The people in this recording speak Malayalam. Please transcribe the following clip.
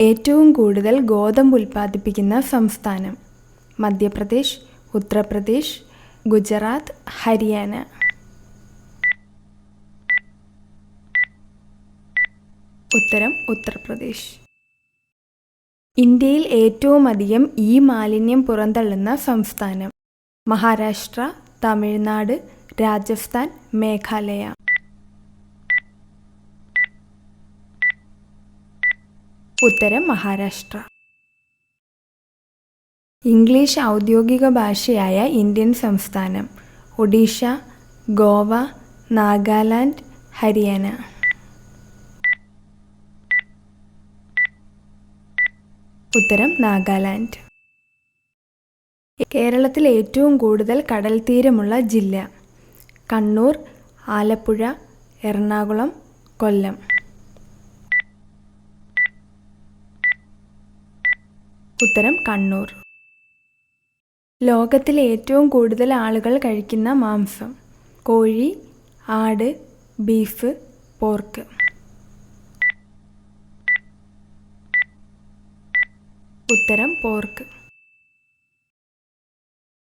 ഏറ്റവും കൂടുതൽ ഗോതമ്പ് ഉൽപ്പാദിപ്പിക്കുന്ന സംസ്ഥാനം? മധ്യപ്രദേശ്, ഉത്തർപ്രദേശ്, ഗുജറാത്ത്, ഹരിയാന. ഉത്തരം ഉത്തർപ്രദേശ്. ഇന്ത്യയിൽ ഏറ്റവും അധികം ഈ മാലിന്യം പുറന്തള്ളുന്ന സംസ്ഥാനം? മഹാരാഷ്ട്ര, തമിഴ്നാട്, രാജസ്ഥാൻ, മേഘാലയ. ഉത്തരം മഹാരാഷ്ട്ര. ഇംഗ്ലീഷ് ഔദ്യോഗിക ഭാഷയായ ഇന്ത്യൻ സംസ്ഥാനം? ഒഡീഷ, ഗോവ, നാഗാലാൻഡ്, ഹരിയാന. ഉത്തരം നാഗാലാൻഡ്. കേരളത്തിൽ ഏറ്റവും കൂടുതൽ കടൽ തീരമുള്ള ജില്ല? കണ്ണൂർ, ആലപ്പുഴ, എറണാകുളം, കൊല്ലം. ഉത്തരം കണ്ണൂർ. ലോകത്തിലെ ഏറ്റവും കൂടുതൽ ആളുകൾ കഴിക്കുന്ന മാംസം? കോഴി, ആട്, ബീഫ്, പോർക്ക്. ഉത്തരം പോർക്ക്.